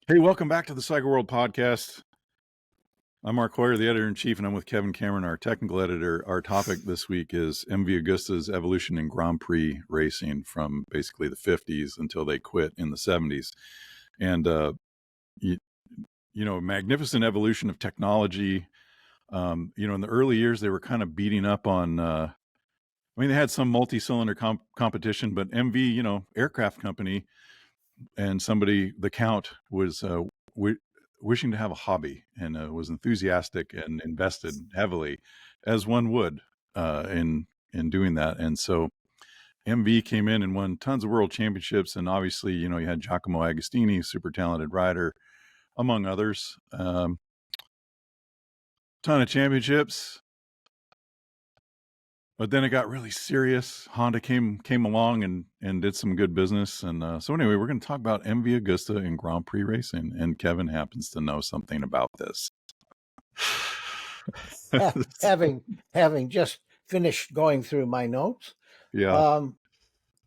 Hey, welcome back to the Cycle World podcast. I'm Mark Hoyer, the editor-in-chief, and I'm with Kevin Cameron, our technical editor. Our topic this week is MV Agusta's evolution in Grand Prix racing from basically the 50s until they quit in the 70s. And, magnificent evolution of technology. In the early years, they were kind of beating up on, they had some multi-cylinder competition, but MV, aircraft company, and the Count was wishing to have a hobby and was enthusiastic and invested heavily, as one would in doing that. And so MV came in and won tons of world championships, and obviously, you had Giacomo Agustini, super talented rider, among others. Ton of championships. But then it got really serious. Honda came along and did some good business. And so anyway, we're going to talk about MV Agusta and Grand Prix racing. And Kevin happens to know something about this. having just finished going through my notes. Yeah.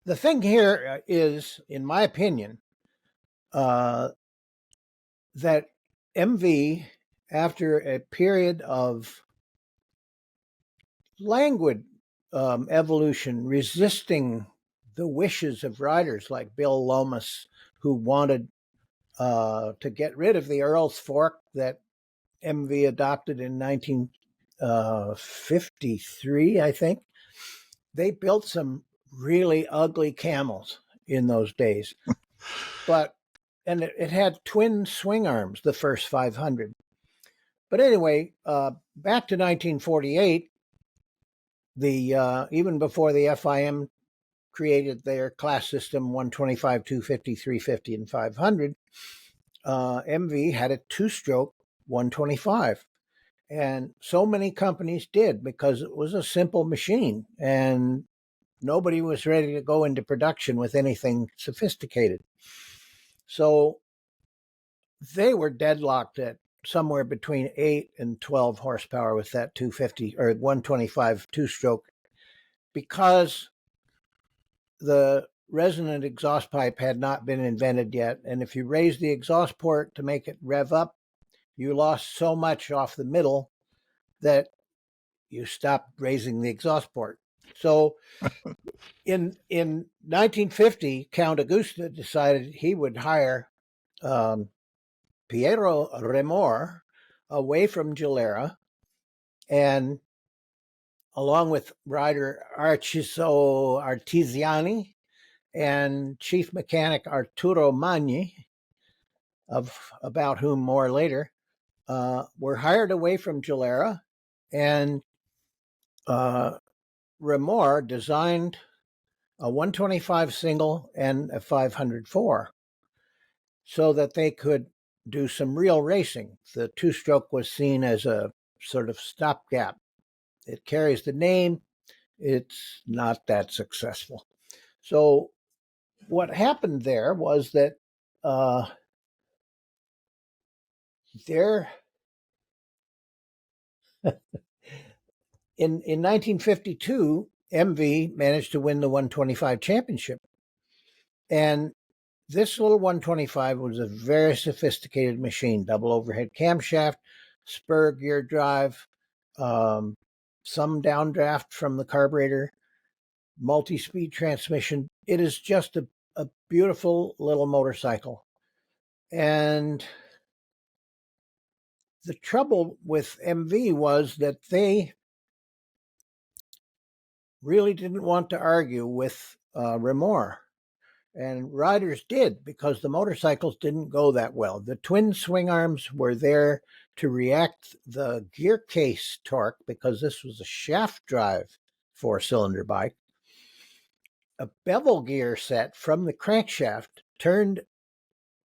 The thing here is, in my opinion, that MV, after a period of languid evolution, resisting the wishes of riders like Bill Lomas, who wanted to get rid of the Earl's Fork that MV adopted in 1953, I think. They built some really ugly camels in those days. And it had twin swing arms, the first 500. But anyway, back to 1948, even before the FIM created their class system 125, 250, 350, and 500, MV had a two-stroke 125. And so many companies did because it was a simple machine and nobody was ready to go into production with anything sophisticated. So they were deadlocked at somewhere between 8 and 12 horsepower with that 250 or 125 two-stroke because the resonant exhaust pipe had not been invented yet. And if you raise the exhaust port to make it rev up, you lost so much off the middle that you stopped raising the exhaust port. So in 1950, Count Agusta decided he would hire Piero Remor away from Gilera, and along with rider Arciso Artiziani and chief mechanic Arturo Magni, about whom more later, were hired away from Gilera, and Remor designed a 125 single and a 504 so that they could do some real racing. The two-stroke was seen as a sort of stopgap. It carries the name. It's not that successful. So what happened there was that in 1952, MV managed to win the 125 championship. And this little 125 was a very sophisticated machine, double overhead camshaft, spur gear drive, some downdraft from the carburetor, multi-speed transmission. It is just a beautiful little motorcycle. And the trouble with MV was that they really didn't want to argue with Remor. And riders did, because the motorcycles didn't go that well. The twin swing arms were there to react the gear case torque, because this was a shaft drive four-cylinder bike. A bevel gear set from the crankshaft turned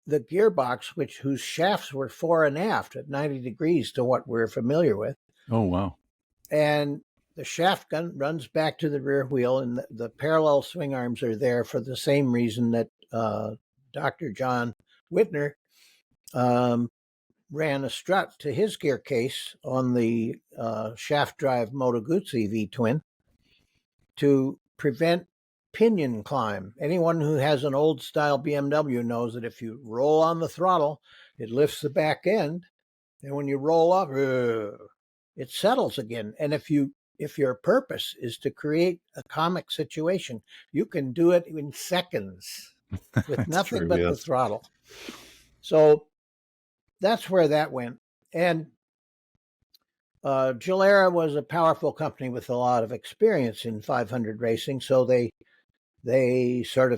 the gearbox, whose shafts were fore and aft at 90 degrees to what we're familiar with. Oh, wow. And the shaft gun runs back to the rear wheel, and the parallel swing arms are there for the same reason that Dr. John Whitner ran a strut to his gear case on the shaft drive Moto Guzzi V-twin to prevent pinion climb. Anyone who has an old style BMW knows that if you roll on the throttle, it lifts the back end, and when you roll up, it settles again. And if your purpose is to create a comic situation, you can do it in seconds with That's nothing true. but the Yes. throttle. So that's where that went. And Gilera was a powerful company with a lot of experience in 500 racing, so they sort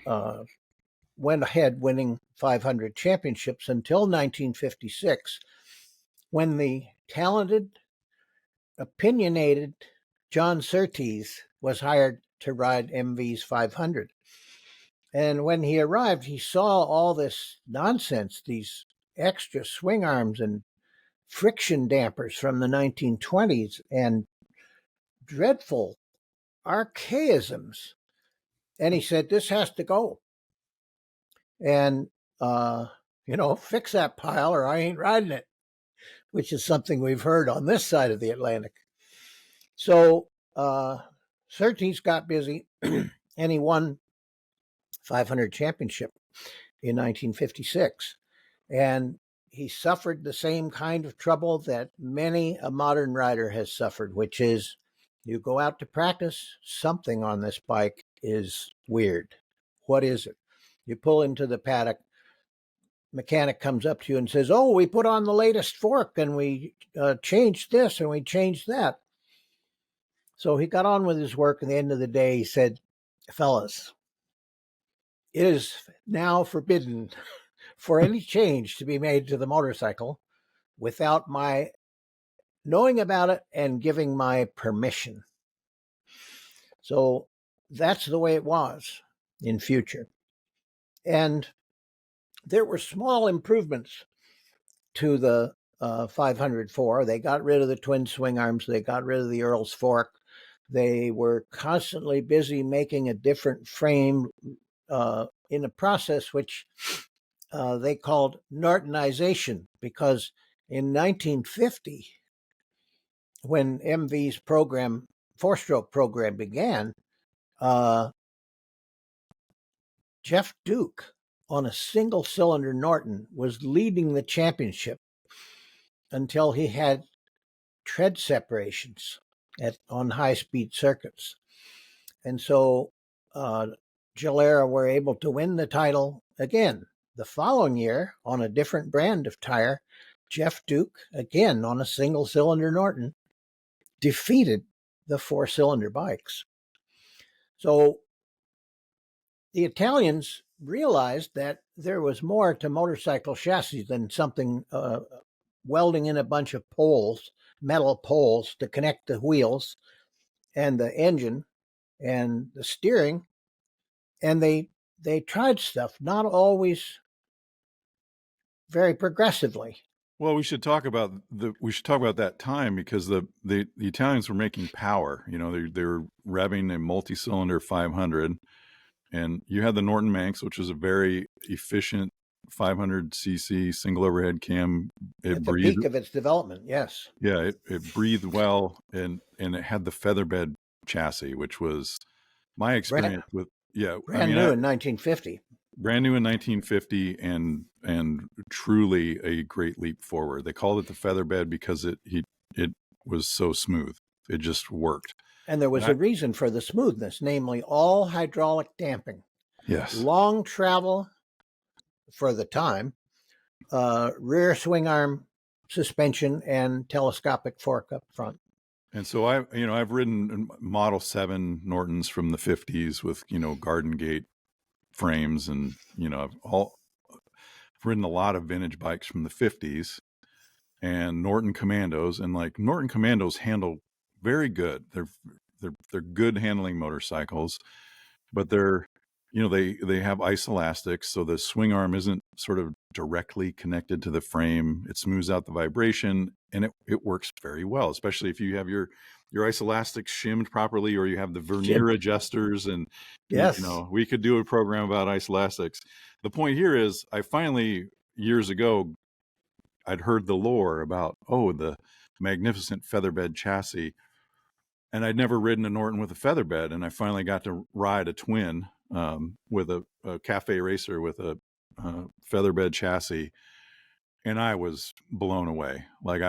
of went ahead winning 500 championships until 1956, when the talented, opinionated John Surtees was hired to ride MV's 500. And when he arrived, he saw all this nonsense, these extra swing arms and friction dampers from the 1920s and dreadful archaisms. And he said, this has to go. And, fix that pile or I ain't riding it, which is something we've heard on this side of the Atlantic. So Surtees got busy and he won 500 championship in 1956. And he suffered the same kind of trouble that many a modern rider has suffered, which is you go out to practice, something on this bike is weird. What is it? You pull into the paddock, mechanic comes up to you and says, oh, we put on the latest fork and we changed this and we changed that. So he got on with his work. At the end of the day, he said, fellas, it is now forbidden for any change to be made to the motorcycle without my knowing about it and giving my permission. So that's the way it was in future. And there were small improvements to the 504. They got rid of the twin swing arms. They got rid of the Earl's fork. They were constantly busy making a different frame in a process which they called Nortonization, because in 1950, when MV's program, four-stroke program began, Jeff Duke on a single-cylinder Norton was leading the championship until he had tread separations on high-speed circuits. And so Gilera were able to win the title again. The following year, on a different brand of tire, Jeff Duke, again on a single-cylinder Norton, defeated the four-cylinder bikes. So the Italians realized that there was more to motorcycle chassis than something welding in a bunch of poles, metal poles, to connect the wheels and the engine and the steering. And they tried stuff, not always very progressively. Well, we should talk about that time, because the Italians were making power. You know, they were revving a multi-cylinder 500, and you had the Norton Manx, which was a very efficient 500cc single overhead cam. It At the breathed, peak of its development, yes. yeah, it breathed well, and it had the featherbed chassis, which was my experience with. Yeah, brand new in 1950. Brand new in 1950, and truly a great leap forward. They called it the featherbed because it was so smooth. It just worked. And there was a reason for the smoothness, namely all hydraulic damping. Yes. Long travel for the time, rear swing arm suspension, and telescopic fork up front. And so I've ridden Model 7 Nortons from the 50s with, garden gate frames, and I've ridden a lot of vintage bikes from the 50s and Norton Commandos, and like Norton Commandos handle very good. They're good handling motorcycles, but they're they have isoelastics, so the swing arm isn't sort of directly connected to the frame. It smooths out the vibration, and it works very well, especially if you have your isoelastics shimmed properly, or you have the vernier adjusters. And yes, we could do a program about isoelastics. The point here is, I finally, years ago, I'd heard the lore about the magnificent featherbed chassis. and I'd never ridden a Norton with a featherbed, and I finally got to ride a twin with a cafe racer with a featherbed chassis, and I was blown away. Like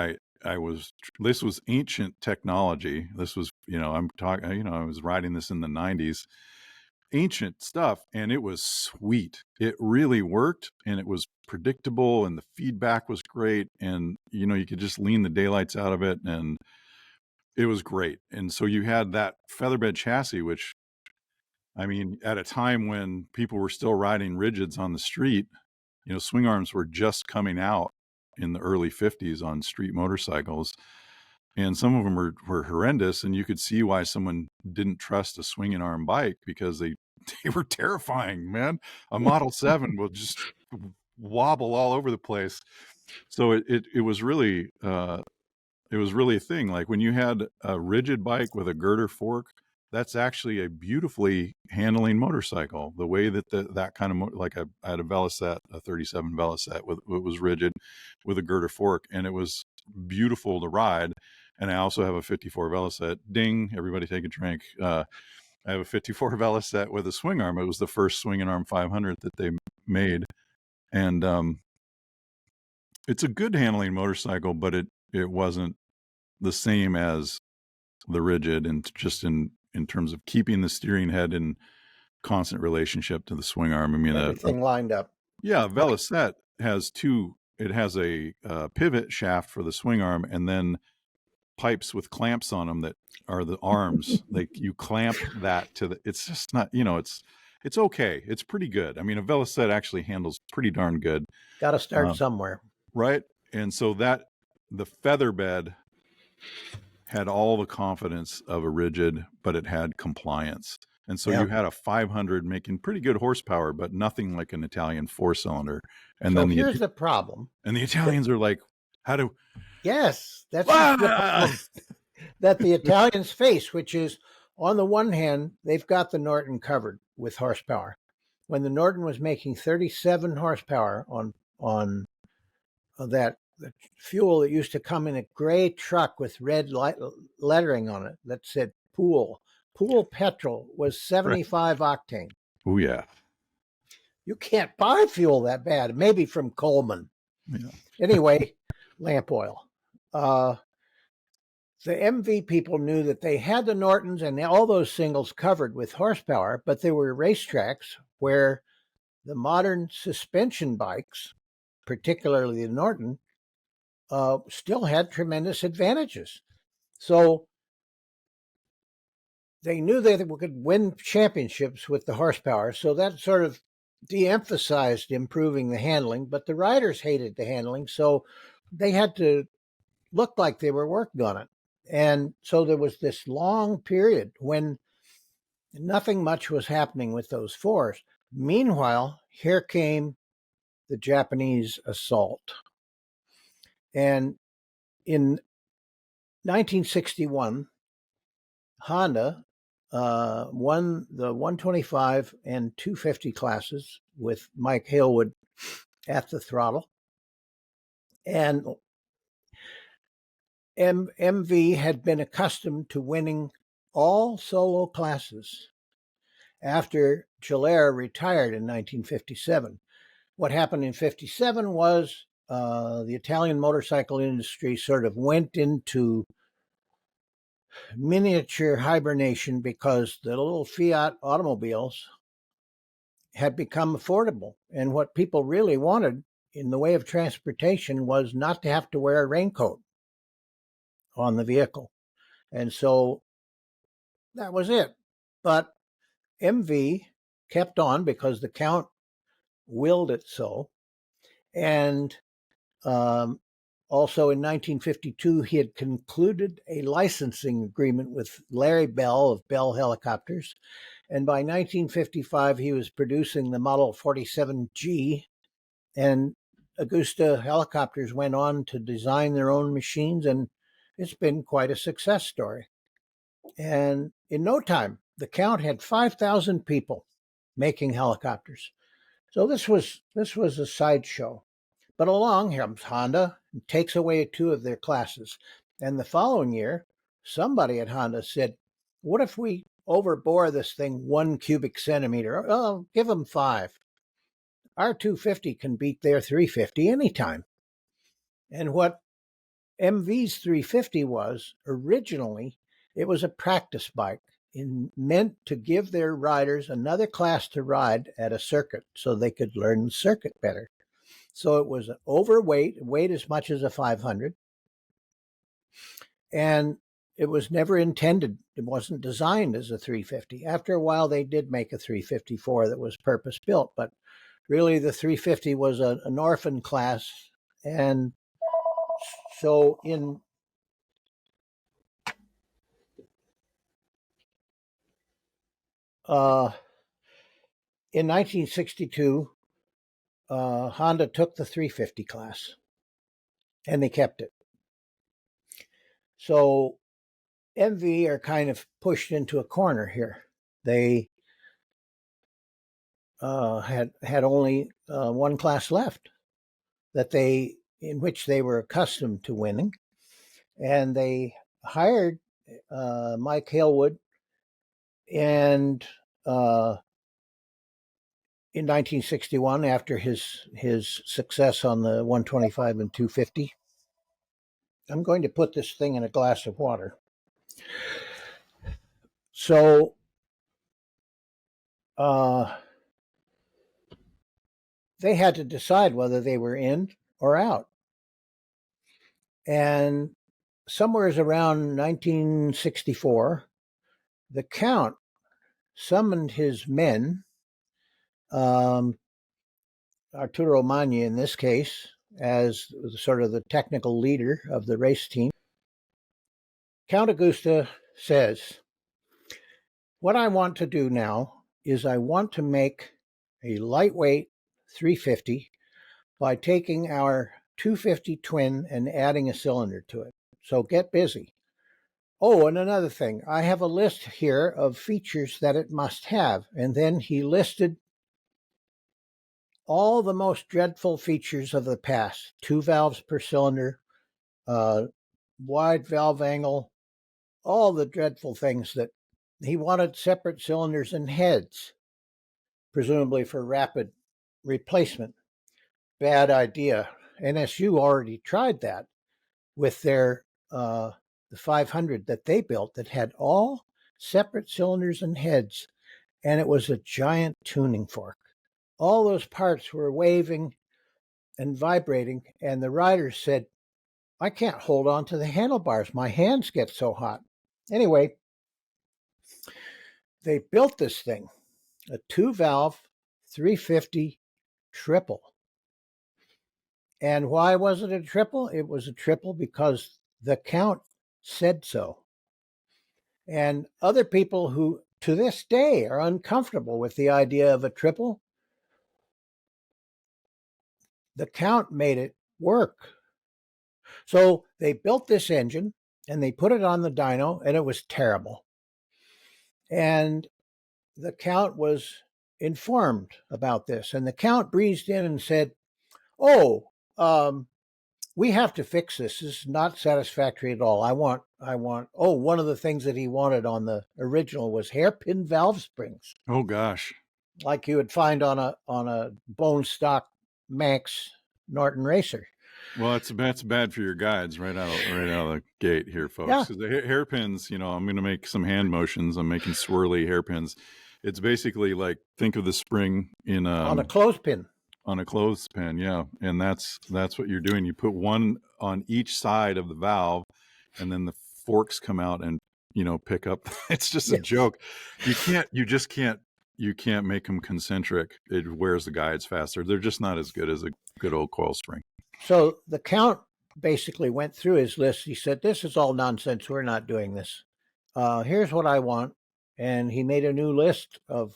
I was, this was ancient technology. This was, I'm talking, I was riding this in the 90s, ancient stuff, and it was sweet. It really worked, and it was predictable, and the feedback was great, and you could just lean the daylights out of it, and it was great. And so you had that featherbed chassis, which, I mean, at a time when people were still riding rigids on the street, swing arms were just coming out in the early 50s on street motorcycles, and some of them were horrendous, and you could see why someone didn't trust a swinging arm bike, because they were terrifying, man. A Model 7 will just wobble all over the place. So it was really a thing. Like when you had a rigid bike with a girder fork, that's actually a beautifully handling motorcycle. The way that that kind of like I had a Velocette, a 37 Velocette it was rigid with a girder fork, and it was beautiful to ride. And I also have a 54 Velocette. Ding! Everybody take a drink. I have a 54 Velocette with a swing arm. It was the first swinging arm 500 that they made, and it's a good handling motorcycle, but it wasn't the same as the rigid, and just in terms of keeping the steering head in constant relationship to the swing arm. I mean, everything lined up. Yeah, Velocette has two. It has a pivot shaft for the swing arm, and then pipes with clamps on them that are the arms. Like you clamp that to the. It's just not. It's okay. It's pretty good. I mean, a Velocette actually handles pretty darn good. Got to start somewhere, right? And so that the featherbed had all the confidence of a rigid, but it had compliance. And so you had a 500 making pretty good horsepower, but nothing like an Italian 4-cylinder. And so then here's the problem. And the Italians are like, how do... Yes, that's the problem that the Italians face, which is, on the one hand, they've got the Norton covered with horsepower. When the Norton was making 37 horsepower on that the fuel that used to come in a gray truck with red lettering on it that said Pool petrol was 75 octane. Oh, yeah. You can't buy fuel that bad, maybe from Coleman. Yeah. Anyway, lamp oil. The MV people knew that they had the Nortons and all those singles covered with horsepower, but there were racetracks where the modern suspension bikes, particularly the Norton, still had tremendous advantages. So they knew they could win championships with the horsepower. So that sort of de-emphasized improving the handling, but the riders hated the handling. So they had to look like they were working on it. And so there was this long period when nothing much was happening with those fours. Meanwhile, here came the Japanese assault. And in 1961, Honda won the 125 and 250 classes with Mike Hailwood at the throttle. And MV had been accustomed to winning all solo classes after Gilera retired in 1957. What happened in 57 was the Italian motorcycle industry sort of went into miniature hibernation because the little Fiat automobiles had become affordable. And what people really wanted in the way of transportation was not to have to wear a raincoat on the vehicle. And so that was it. But MV kept on because the Count willed it so. And also in 1952, he had concluded a licensing agreement with Larry Bell of Bell Helicopters. And by 1955, he was producing the Model 47G. And Agusta Helicopters went on to design their own machines, and it's been quite a success story. And in no time, the Count had 5,000 people making helicopters. So this was a sideshow. But along comes Honda and takes away two of their classes. And the following year, somebody at Honda said, what if we overbore this thing 1 cubic centimeter? Oh, give them 5. Our 250 can beat their 350 anytime. And what MV's 350 was originally, it was a practice bike meant to give their riders another class to ride at a circuit so they could learn the circuit better. So it was overweight, weighed as much as a 500. And it was never intended, it wasn't designed as a 350. After a while, they did make a 354 that was purpose built, but really the 350 was an orphan class. And so in 1962, Honda took the 350 class and they kept it. So MV are kind of pushed into a corner here. They had only one class left in which they were accustomed to winning, and they hired Mike Hailwood, and in 1961, after his success on the 125 and 250. I'm going to put this thing in a glass of water. So they had to decide whether they were in or out. And somewhere around 1964, the Count summoned his men, Arturo Magni in this case, as sort of the technical leader of the race team. Count Agusta says, what I want to do now is I want to make a lightweight 350 by taking our 250 twin and adding a cylinder to it. So get busy. Oh, and another thing, I have a list here of features that it must have. And then he listed all the most dreadful features of the past: 2 valves per cylinder, wide valve angle, all the dreadful things that he wanted. Separate cylinders and heads, presumably for rapid replacement. Bad idea. NSU already tried that with their the 500 that they built that had all separate cylinders and heads, and it was a giant tuning fork. All those parts were waving and vibrating, and the riders said, I can't hold on to the handlebars. My hands get so hot. Anyway, they built this thing, a 2-valve 350 triple. And why was it a triple? It was a triple because the Count said so. And other people who to this day are uncomfortable with the idea of a triple, the Count made it work. So they built this engine and they put it on the dyno, and it was terrible. And the Count was informed about this, and the Count breezed in and said, oh, we have to fix this. This is not satisfactory at all. I want, one of the things that he wanted on the original was hairpin valve springs. Oh gosh. Like you would find on a bone stock Manx Norton Racer. Well, that's bad for your guides right out of the gate here, folks. Yeah. The hairpins, I'm going to make some hand motions. I'm making swirly hairpins. It's basically like, think of the spring in on a clothespin. On a clothespin, yeah, and that's what you're doing. You put one on each side of the valve, and then the forks come out and pick up. It's just a joke. You can't make them concentric. It wears the guides faster. They're just not as good as a good old coil spring. So the Count basically went through his list. He said, this is all nonsense. We're not doing this. Here's what I want. And he made a new list of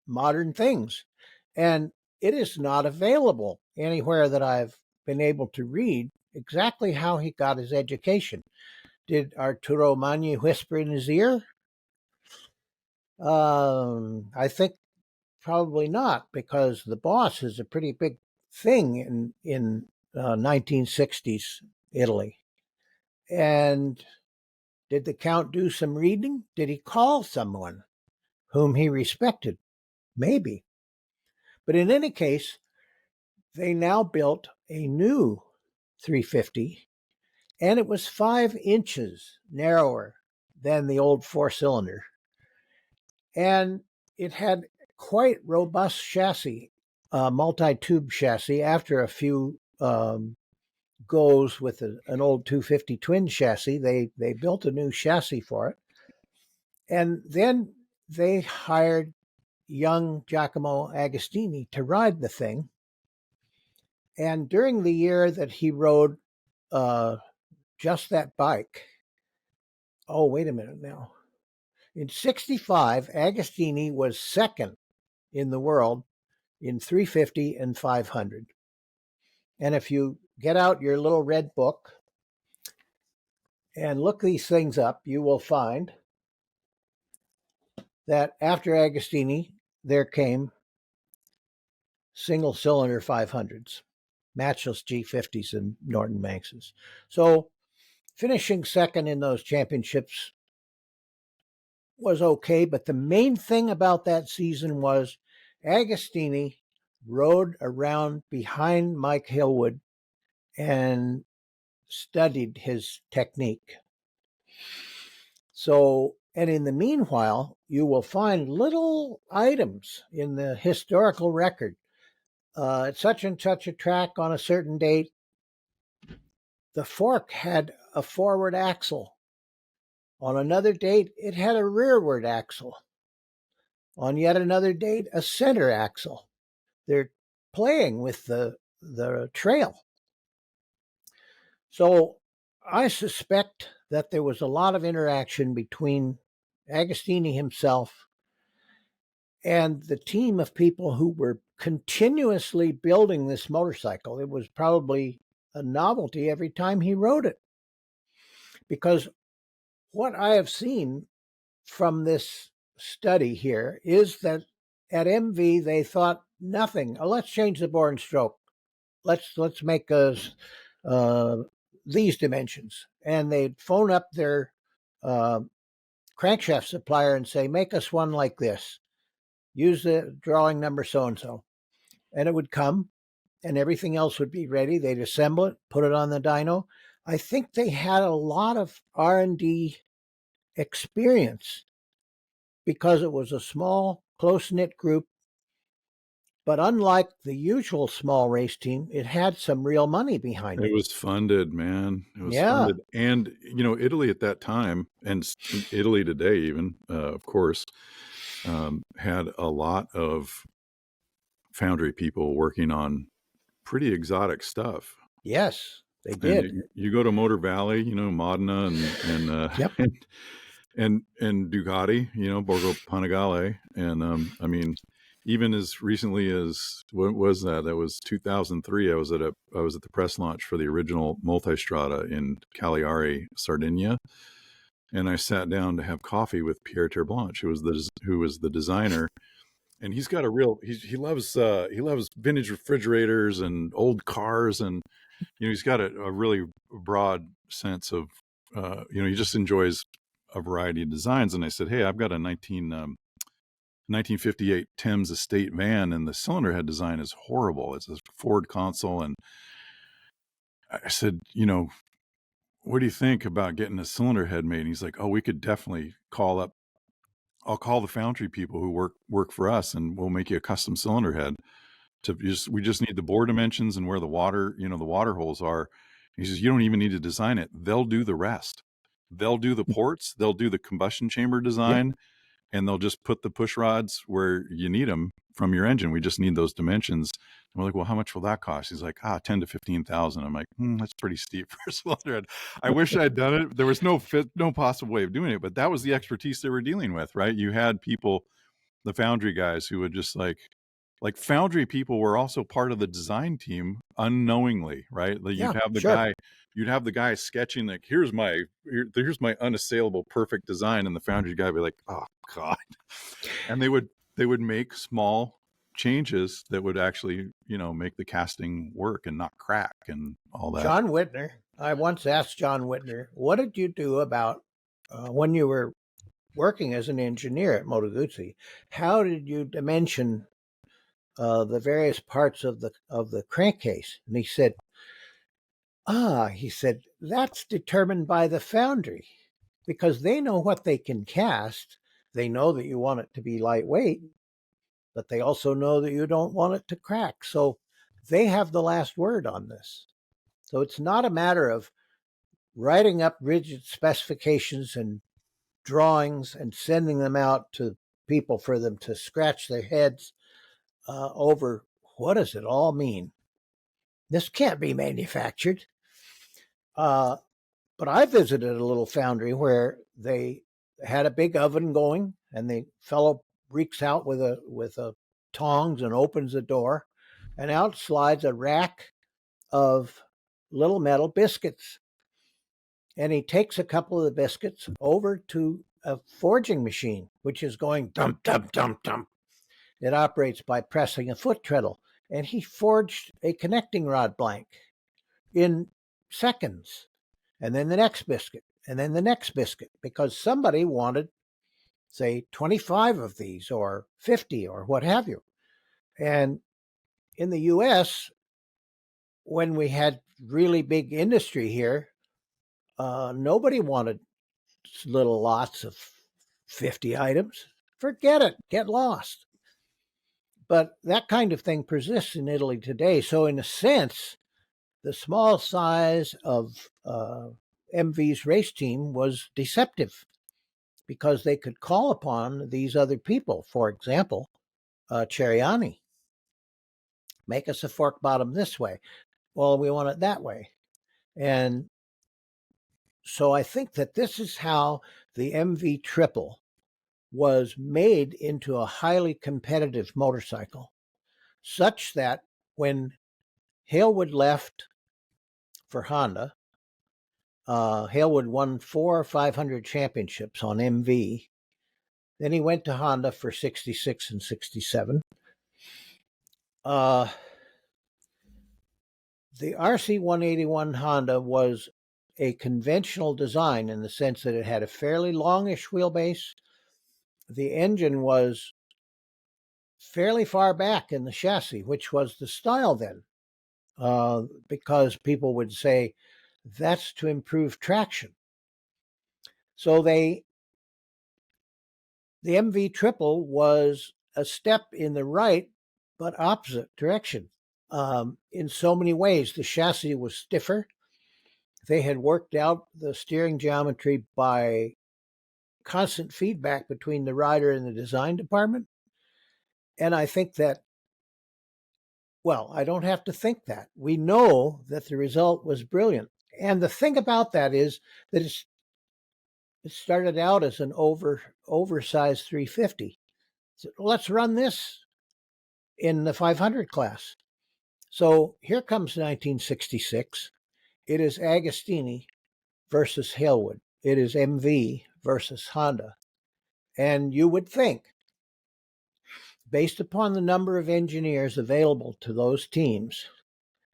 modern things. And it is not available anywhere that I've been able to read exactly how he got his education. Did Arturo Magni whisper in his ear? I think probably not, because the boss is a pretty big thing in 1960s Italy. And Did the Count do some reading? Did he call someone whom he respected? Maybe. But in any case, they now built a new 350, and it was 5 inches narrower than the old 4-cylinder. And it had quite robust chassis, multi-tube chassis. After a few goes with an old 250 twin chassis, they built a new chassis for it. And then they hired young Giacomo Agustini to ride the thing. And during the year that he rode just that bike, oh, wait a minute now. In 65, Agustini was second in the world in 350 and 500. And if you get out your little red book and look these things up, you will find that after Agustini, there came single cylinder 500s, matchless G50s and Norton Manxes. So finishing second in those championships was okay, but the main thing about that season was Agustini rode around behind Mike Hailwood and studied his technique. So, and in the meanwhile, you will find little items in the historical record. At such and such a track on a certain date, the fork had a forward axle. On another date, it had a rearward axle. On yet another date, a center axle. They're playing with the trail. So I suspect that there was a lot of interaction between Agustini himself and the team of people who were continuously building this motorcycle. It was probably a novelty every time he rode it. Because what I have seen from this study here is that at MV they thought nothing. Oh, let's change the bore and stroke. Let's make these dimensions, and they'd phone up their crankshaft supplier and say, make us one like this. Use the drawing number so and so, and it would come, and everything else would be ready. They'd assemble it, put it on the dyno. I think they had a lot of R&D experience because it was a small, close-knit group. But unlike the usual small race team, it had some real money behind it. It was funded, man. It was funded. And, Italy at that time, and Italy today even, of course, had a lot of foundry people working on pretty exotic stuff. Yes, they did. And you go to Motor Valley, Modena and Yep. and Ducati, Borgo Panigale, and even as recently as what was that? That was 2003. I was at the press launch for the original Multistrada in Cagliari, Sardinia, and I sat down to have coffee with Pierre Terblanche, who was the designer. And he's got he loves vintage refrigerators and old cars, and he's got a really broad sense of he just enjoys a variety of designs. And I said, hey, I've got a 1958 Thames Estate van, and the cylinder head design is horrible. It's a Ford console. And I said, what do you think about getting a cylinder head made? And he's like, oh, we could definitely I'll call the foundry people who work for us, and we'll make you a custom cylinder head. We just need the bore dimensions and where the water holes are. He says, you don't even need to design it. They'll do the rest. They'll do the ports. They'll do the combustion chamber design. Yep. And they'll just put the push rods where you need them from your engine. We just need those dimensions. And we're like, well, how much will that cost? He's like, 10 to 15,000. I'm like, that's pretty steep for a cylinder head. I wish I'd done it. There was no possible way of doing it, but that was the expertise they were dealing with, right? You had people, the foundry guys, who would just like foundry people were also part of the design team unknowingly, right? Like you'd have the guy sketching, like, here's my unassailable perfect design, and the foundry guy would be like, oh God. And they would make small changes that would actually, make the casting work and not crack and all that. John Whitner, I once asked John Whitner, what did you do about when you were working as an engineer at Moto Guzzi, how did you dimension the various parts of the crankcase? And he said, that's determined by the foundry because they know what they can cast. They know that you want it to be lightweight, but they also know that you don't want it to crack. So they have the last word on this. So it's not a matter of writing up rigid specifications and drawings and sending them out to people for them to scratch their heads over what does it all mean? This can't be manufactured. But I visited a little foundry where they had a big oven going, and the fellow reeks out with a tongs and opens the door, and out slides a rack of little metal biscuits. And he takes a couple of the biscuits over to a forging machine, which is going dump, dump, dump, dump. It operates by pressing a foot treadle. And he forged a connecting rod blank in seconds. And then the next biscuit, and then the next biscuit, because somebody wanted, say, 25 of these or 50 or what have you. And in the US, when we had really big industry here, nobody wanted little lots of 50 items. Forget it, get lost. But that kind of thing persists in Italy today. So, in a sense, the small size of MV's race team was deceptive because they could call upon these other people. For example, Ceriani, make us a fork bottom this way. Well, we want it that way. And so I think that this is how the MV Triple was made into a highly competitive motorcycle, such that when Hailwood left for Honda, Hailwood won 4 or 500 championships on MV. Then he went to Honda for 66 and 67. The RC181 Honda was a conventional design in the sense that it had a fairly longish wheelbase. The engine was fairly far back in the chassis, which was the style then, because people would say that's to improve traction. So the MV Triple was a step in the right but opposite direction. In so many ways, the chassis was stiffer. They had worked out the steering geometry by constant feedback between the rider and the design department. And I think that, well, I don't have to think that. We know that the result was brilliant. And the thing about that is that it started out as an oversized 350. So let's run this in the 500 class. So here comes 1966. It is Agustini versus Hailwood. It is MV versus Honda. And you would think, based upon the number of engineers available to those teams,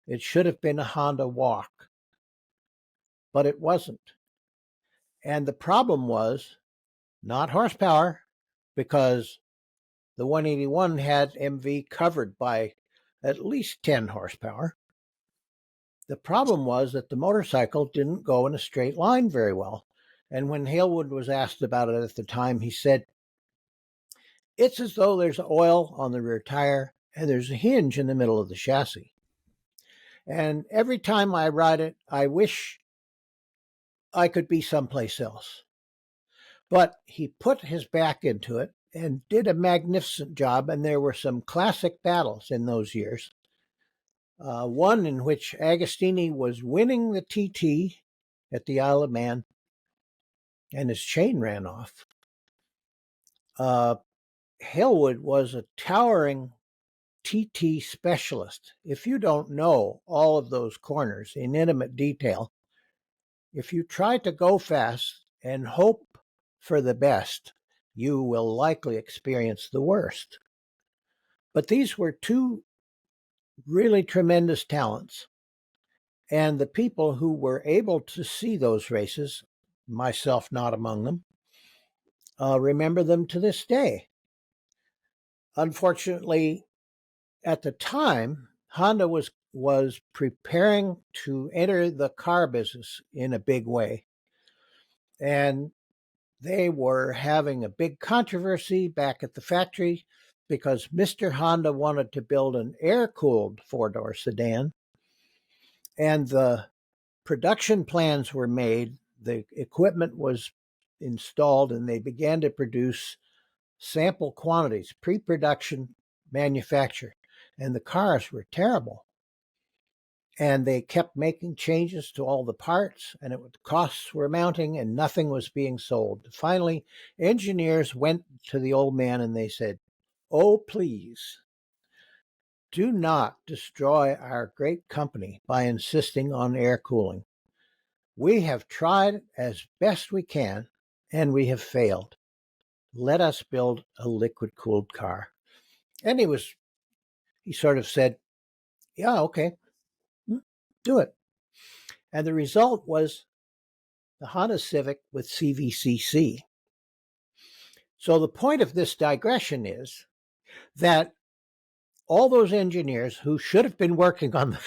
it should have been a Honda walk. But it wasn't. And the problem was not horsepower, because the 181 had MV covered by at least 10 horsepower. The problem was that the motorcycle didn't go in a straight line very well. And when Hailwood was asked about it at the time, he said, it's as though there's oil on the rear tire and there's a hinge in the middle of the chassis. And every time I ride it, I wish I could be someplace else. But he put his back into it and did a magnificent job. And there were some classic battles in those years. One in which Agustini was winning the TT at the Isle of Man, and his chain ran off. Hailwood was a towering TT specialist. If you don't know all of those corners in intimate detail, if you try to go fast and hope for the best, you will likely experience the worst. But these were two really tremendous talents. And the people who were able to see those races myself not among them, remember them to this day. Unfortunately, at the time, Honda was preparing to enter the car business in a big way. And they were having a big controversy back at the factory because Mr. Honda wanted to build an air-cooled four-door sedan. And the production plans were made, the equipment was installed, and they began to produce sample quantities, pre-production manufacture. And the cars were terrible. And they kept making changes to all the parts, and costs were mounting, and nothing was being sold. Finally, engineers went to the old man and they said, "Oh, please, do not destroy our great company by insisting on air cooling. We have tried as best we can, and we have failed. Let us build a liquid-cooled car." And he sort of said, "Yeah, okay, do it." And the result was the Honda Civic with CVCC. So the point of this digression is that all those engineers who should have been working on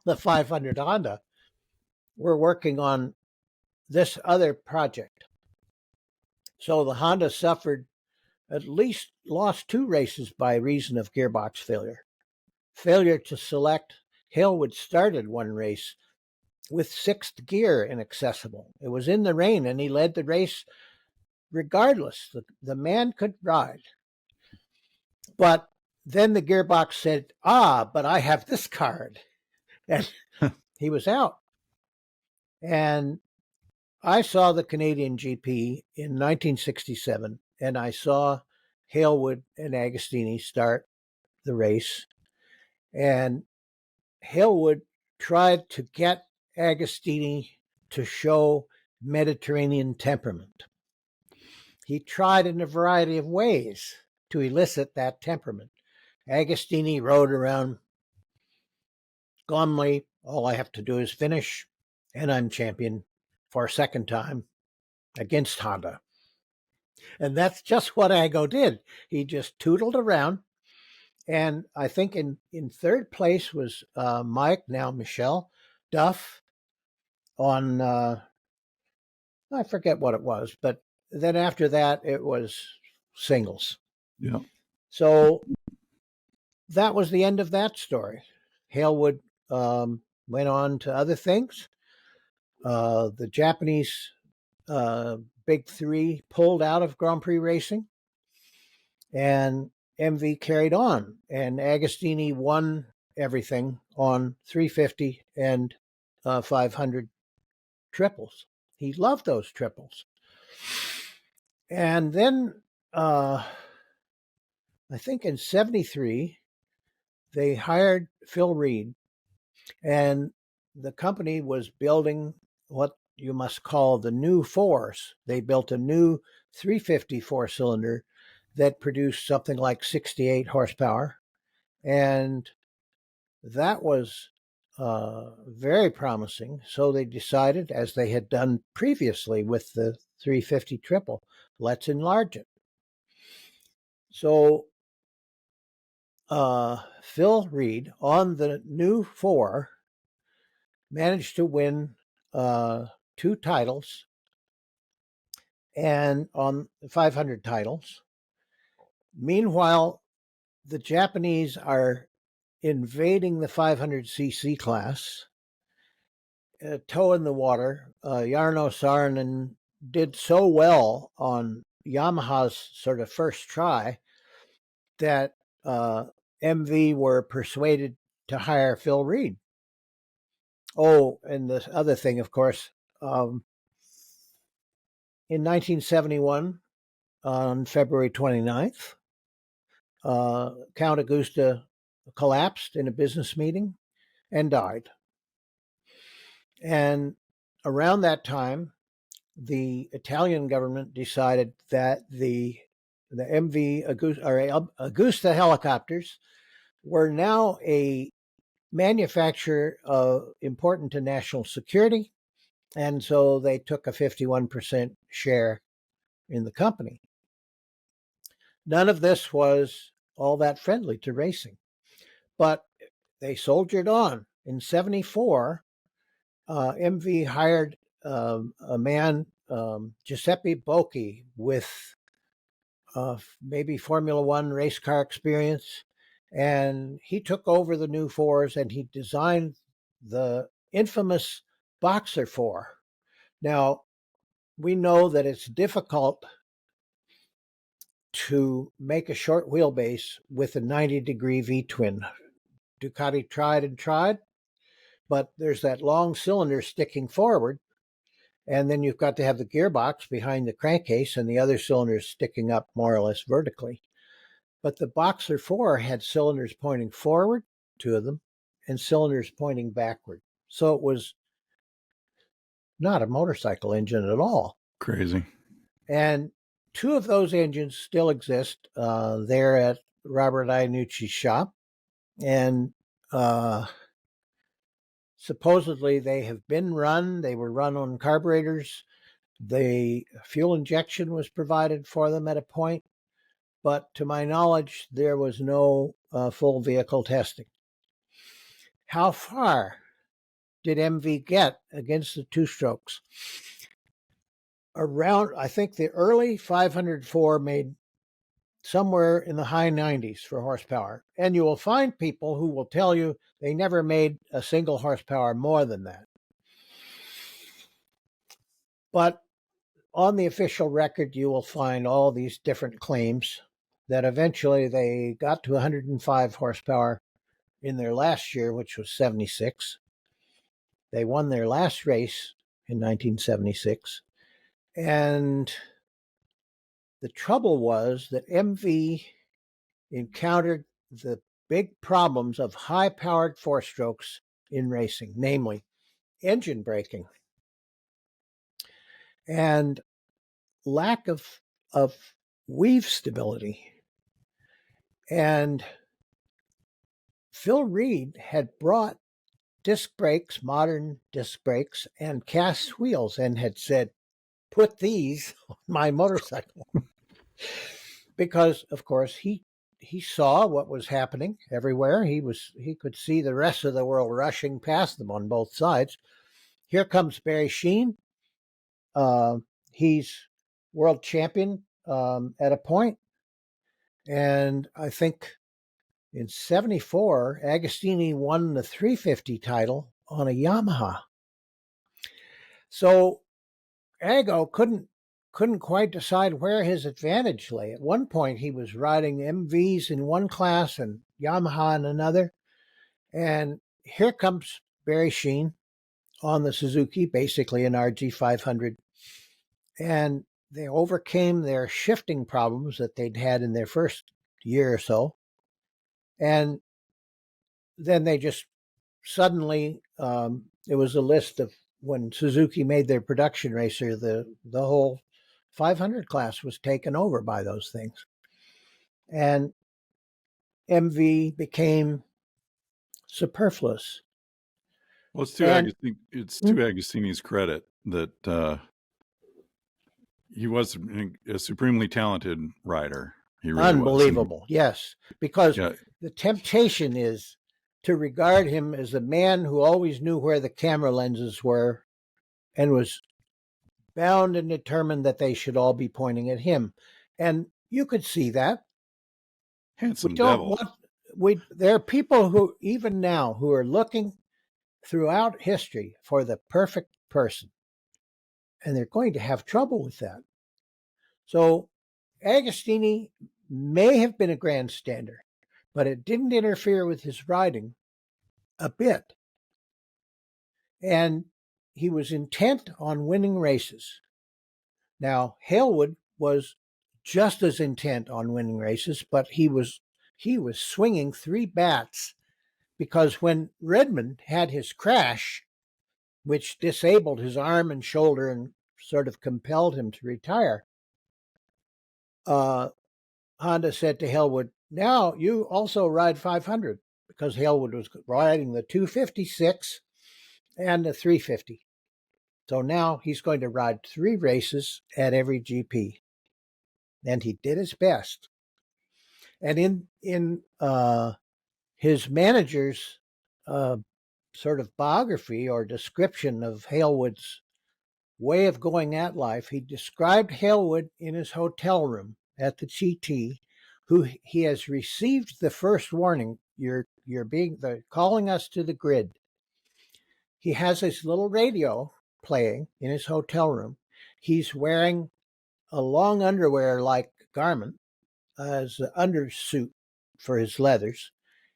the 500 Honda were working on this other project. So the Honda suffered, at least lost 2 races by reason of gearbox failure. Failure to select. Hailwood started one race with 6th gear inaccessible. It was in the rain, and he led the race regardless. The man could ride. But then the gearbox said, but I have this card. And he was out. And I saw the Canadian GP in 1967, and I saw Hailwood and Agustini start the race. And Hailwood tried to get Agustini to show Mediterranean temperament. He tried in a variety of ways to elicit that temperament. Agustini rode around glumly. All I have to do is finish, and I'm champion for a second time against Honda. And that's just what Ago did. He just tootled around. And I think in 3rd place was Mike, now Michelle, Duff on, I forget what it was, but then after that, it was singles. Yeah. So that was the end of that story. Hailwood went on to other things. The Japanese Big 3 pulled out of Grand Prix racing, and MV carried on, and Agustini won everything on 350 and 500 triples. He loved those triples. And then I think in 73, they hired Phil Reed, and the company was building what you must call the new fours. They built a new 350 4-cylinder that produced something like 68 horsepower. And that was very promising. So they decided, as they had done previously with the 350 triple, let's enlarge it. So Phil Reed on the new 4 managed to win 2 titles and on 500 titles. Meanwhile, the Japanese are invading the 500cc class, toe in the water. Jarno Saarinen did so well on Yamaha's sort of first try that MV were persuaded to hire Phil Reed. Oh, and the other thing, of course, in 1971, on February 29th, Count Agusta collapsed in a business meeting and died. And around that time, the Italian government decided that the MV Agusta helicopters were now a manufacturer important to national security, And so they took a 51% share in the company. None of this was all that friendly to racing, but they soldiered on. In 74, MV hired a man, Giuseppe Bocchi, with maybe Formula One race car experience. And he took over the new fours and he designed the infamous Boxer 4. Now, we know that it's difficult to make a short wheelbase with a 90-degree V-twin. Ducati tried and tried, but there's that long cylinder sticking forward, and then you've got to have the gearbox behind the crankcase and the other cylinders sticking up more or less vertically. But the Boxer 4 had cylinders pointing forward, 2 of them, and cylinders pointing backward. So it was not a motorcycle engine at all. Crazy. And 2 of those engines still exist there at Robert Iannucci's shop. And supposedly they have been run. They were run on carburetors. The fuel injection was provided for them at a point. But to my knowledge, there was no full vehicle testing. How far did MV get against the 2-strokes? Around, I think the early 504 made somewhere in the high 90s for horsepower. And you will find people who will tell you they never made a single horsepower more than that. But on the official record, you will find all these different claims that eventually they got to 105 horsepower in their last year, which was 76. They won their last race in 1976. And the trouble was that MV encountered the big problems of high-powered 4-strokes in racing, namely engine braking and lack of weave stability. And Phil Reed had brought disc brakes, modern disc brakes, and cast wheels, and had said, put these on my motorcycle. Because, of course, he saw what was happening everywhere. He could see the rest of the world rushing past them on both sides. Here comes Barry Sheene. He's world champion at a point. And I think in 74, Agustini won the 350 title on a Yamaha. So Ago couldn't quite decide where his advantage lay. At one point, he was riding MVs in one class and Yamaha in another. And here comes Barry Sheene on the Suzuki, basically an RG500. And they overcame their shifting problems that they'd had in their first year or so. And then they just suddenly, it was a list of when Suzuki made their production racer, the whole 500 class was taken over by those things. And MV became superfluous. Well, it's to Agustini's credit that he was a supremely talented rider. He really unbelievable, was. Yes, because the temptation is to regard him as a man who always knew where the camera lenses were and was bound and determined that they should all be pointing at him. And you could see that. Handsome devil. There are people who, even now, who are looking throughout history for the perfect person. And they're going to have trouble with that. So Agustini may have been a grandstander, but it didn't interfere with his riding a bit. And he was intent on winning races. Now, Hailwood was just as intent on winning races, but he was swinging 3 bats, because when Redmond had his crash, which disabled his arm and shoulder and sort of compelled him to retire, Honda said to Hailwood, now you also ride 500, because Hailwood was riding the 256 and the 350. So now he's going to ride 3 races at every GP. And he did his best. And in his manager's sort of biography or description of Hailwood's way of going at life, he described Hailwood in his hotel room at the GT, who he has received the first warning, they're calling us to the grid. He has his little radio playing in his hotel room. He's wearing a long underwear-like garment as an undersuit for his leathers.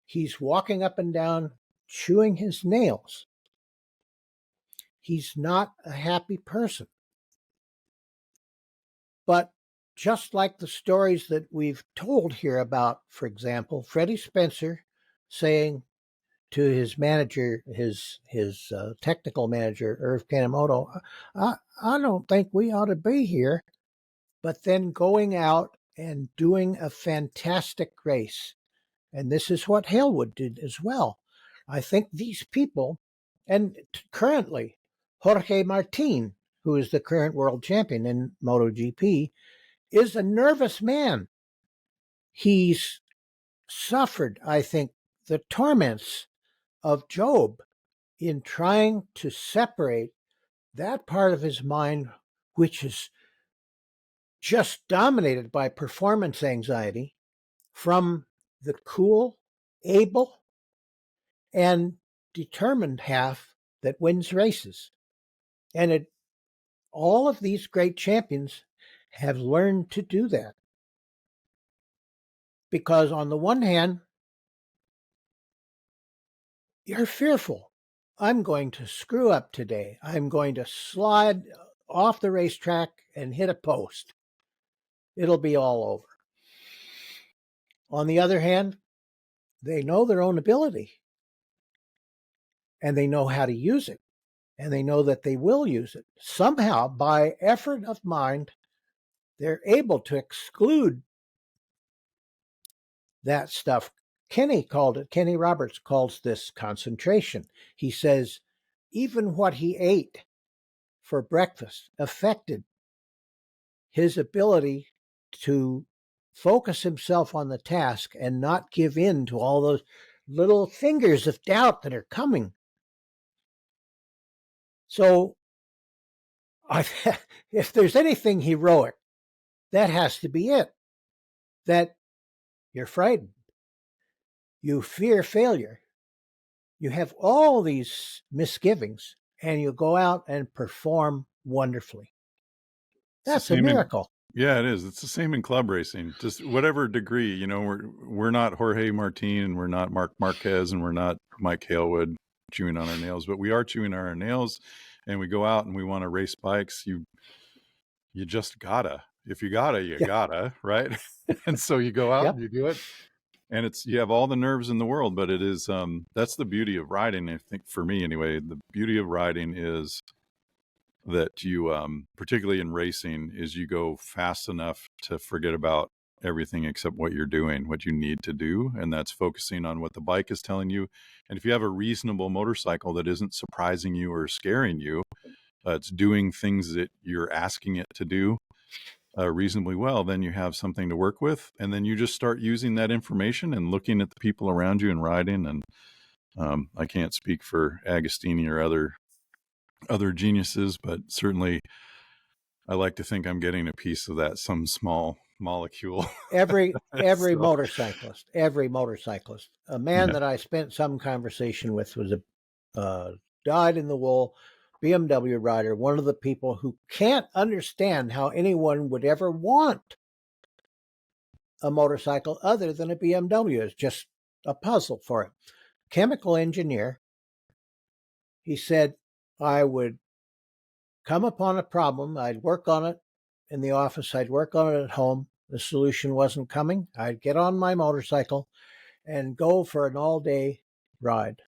He's walking up and down, chewing his nails. He's not a happy person. But just like the stories that we've told here about, for example, Freddie Spencer saying to his manager, his technical manager, Irv Kanemoto, I don't think we ought to be here. But then going out and doing a fantastic race. And this is what Hailwood did as well. I think these people, and currently Jorge Martin, who is the current world champion in MotoGP, is a nervous man. He's suffered, I think, the torments of Job in trying to separate that part of his mind, which is just dominated by performance anxiety, from the cool, able, and determined half that wins races. And all of these great champions have learned to do that. Because on the one hand, you're fearful. I'm going to screw up today. I'm going to slide off the racetrack and hit a post. It'll be all over. On the other hand, they know their own ability. And they know how to use it. And they know that they will use it. Somehow, by effort of mind, they're able to exclude that stuff. Kenny Roberts calls this concentration. He says even what he ate for breakfast affected his ability to focus himself on the task and not give in to all those little fingers of doubt that are coming. So if there's anything heroic, that has to be it. That you're frightened. You fear failure. You have all these misgivings, and you go out and perform wonderfully. That's a miracle. Yeah, it is. It's the same in club racing. Just whatever degree, you know, we're not Jorge Martin, and we're not Mark Marquez, and we're not Mike Hailwood chewing on our nails, but we are chewing on our nails, and we go out and we want to race bikes. You just gotta. If you gotta, you gotta, right? And so you go out and you do it. And you have all the nerves in the world, but it is, that's the beauty of riding. I think for me anyway, the beauty of riding is that you, particularly in racing, is you go fast enough to forget about everything except what you're doing, what you need to do. And that's focusing on what the bike is telling you. And if you have a reasonable motorcycle that isn't surprising you or scaring you, it's doing things that you're asking it to do reasonably well, then you have something to work with. And then you just start using that information and looking at the people around you and riding. And I can't speak for Agustini or other geniuses, but certainly I like to think I'm getting a piece of that, some small molecule. Every motorcyclist, a man that I spent some conversation with was a dyed-in-the-wool BMW rider, one of the people who can't understand how anyone would ever want a motorcycle other than a BMW. It's just a puzzle for him. Chemical engineer. He said, I would come upon a problem. I'd work on it in the office. I'd work on it at home. The solution wasn't coming. I'd get on my motorcycle and go for an all-day ride.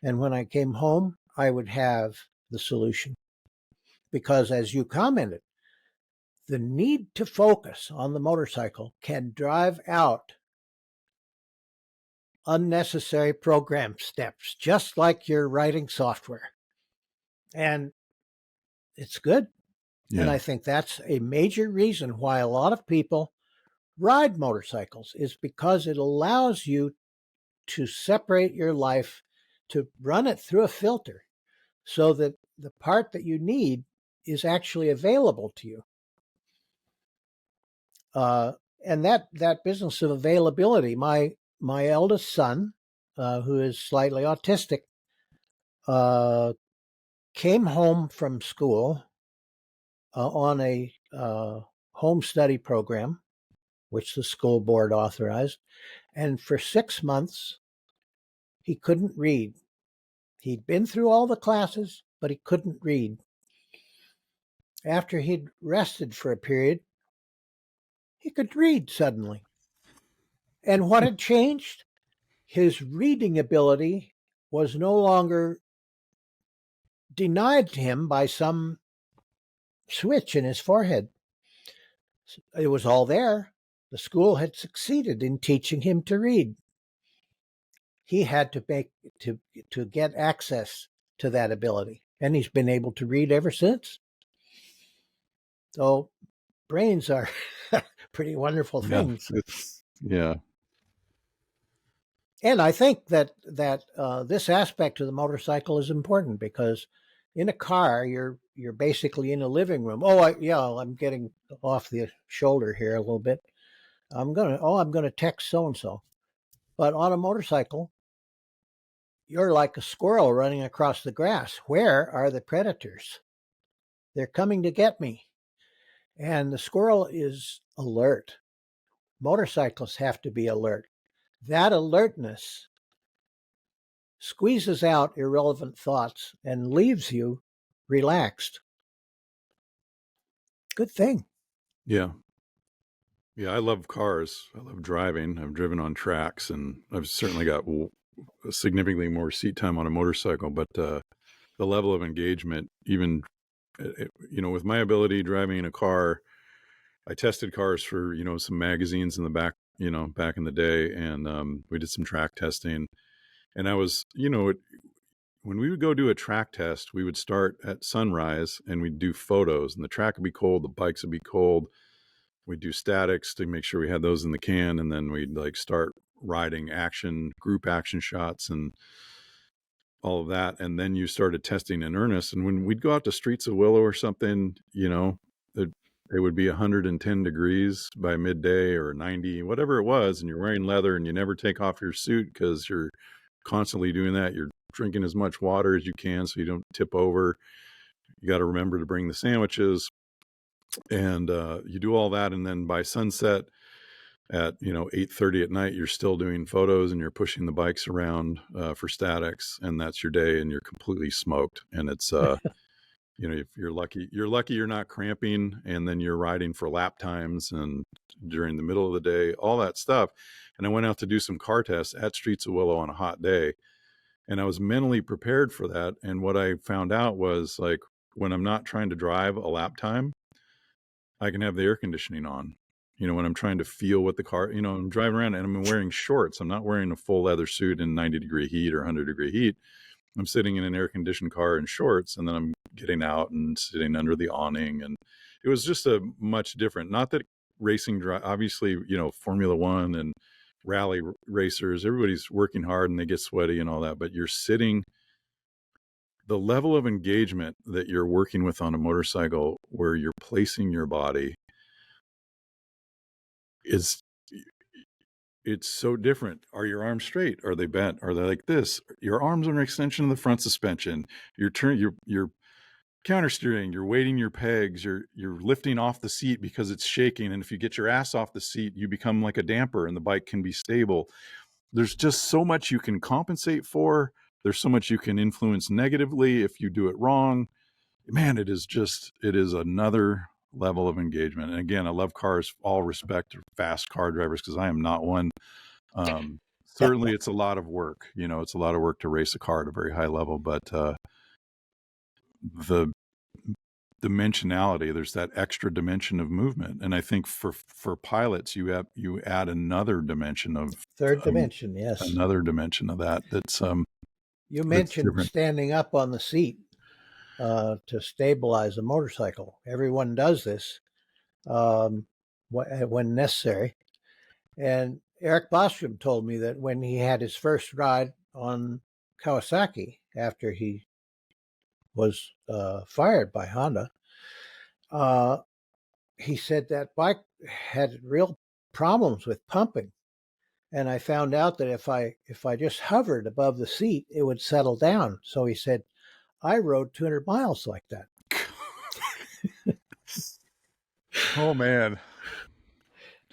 And when I came home, I would have the solution. Because as you commented, the need to focus on the motorcycle can drive out unnecessary program steps, just like your writing software. And It's good. And Yeah. I think that's a major reason why a lot of people ride motorcycles, is because it allows you to separate your life, to run it through a filter so that the part that you need is actually available to you. And that business of availability, my eldest son, who is slightly autistic, came home from school on a home study program, which the school board authorized. And for 6 months, he couldn't read. He'd been through all the classes, but he couldn't read. After he'd rested for a period, he could read suddenly. And what had changed? His reading ability was no longer denied to him by some switch in his forehead. It was all there. The school had succeeded in teaching him to read. He had to get access to that ability, and he's been able to read ever since. So brains are pretty wonderful things. Yeah. And I think that this aspect of the motorcycle is important, because in a car you're basically in a living room. I'm getting off the shoulder here a little bit. I'm gonna text so and so. But on a motorcycle, you're like a squirrel running across the grass. Where are the predators? They're coming to get me. And the squirrel is alert. Motorcyclists have to be alert. That alertness squeezes out irrelevant thoughts and leaves you relaxed. Good thing. Yeah. Yeah. I love cars. I love driving. I've driven on tracks, and I've certainly got significantly more seat time on a motorcycle, but the level of engagement, even, with my ability driving in a car, I tested cars for, some magazines in the back, back in the day. And we did some track testing. And I was, when we would go do a track test, we would start at sunrise and we'd do photos, and the track would be cold, the bikes would be cold. We'd do statics to make sure we had those in the can. And then we'd start riding group action shots and all of that. And then you started testing in earnest. And when we'd go out to Streets of Willow or something, it would be 110 degrees by midday, or 90, whatever it was. And you're wearing leather and you never take off your suit because you're constantly doing that. You're drinking as much water as you can so you don't tip over. You got to remember to bring the sandwiches, and you do all that. And then by sunset at 8:30 at night, you're still doing photos and you're pushing the bikes around for statics, and that's your day, and you're completely smoked. And it's if you're lucky you're not cramping, and then you're riding for lap times and during the middle of the day, all that stuff. And I went out to do some car tests at Streets of Willow on a hot day, and I was mentally prepared for that. And what I found out was, when I'm not trying to drive a lap time, I can have the air conditioning on. When I'm trying to feel what the car, I'm driving around and I'm wearing shorts. I'm not wearing a full leather suit in 90-degree heat or 100-degree heat. I'm sitting in an air-conditioned car in shorts, and then I'm getting out and sitting under the awning. And it was just a much different, not that racing, obviously, Formula One and rally racers, everybody's working hard and they get sweaty and all that, but you're sitting, the level of engagement that you're working with on a motorcycle, where you're placing your body, it's so different. Are your arms straight? Are they bent? Are they like this? Your arms are an extension of the front suspension. You're counter steering. You're weighting your pegs. You're lifting off the seat because it's shaking. And if you get your ass off the seat, you become like a damper, and the bike can be stable. There's just so much you can compensate for. There's so much you can influence negatively if you do it wrong. Man, it is another level of engagement. And again, I love cars. All respect to fast car drivers, because I am not one. Certainly it's a lot of work. It's a lot of work to race a car at a very high level, but the dimensionality, there's that extra dimension of movement. And I think for pilots, you add another dimension of third dimension. Yes. Another dimension of that. You mentioned standing up on the seat. to stabilize a motorcycle. Everyone does this when necessary. And Eric Bostrom told me that when he had his first ride on Kawasaki after he was fired by Honda, he said that bike had real problems with pumping. And I found out that if I just hovered above the seat, it would settle down. So he said, I rode 200 miles like that. Oh man,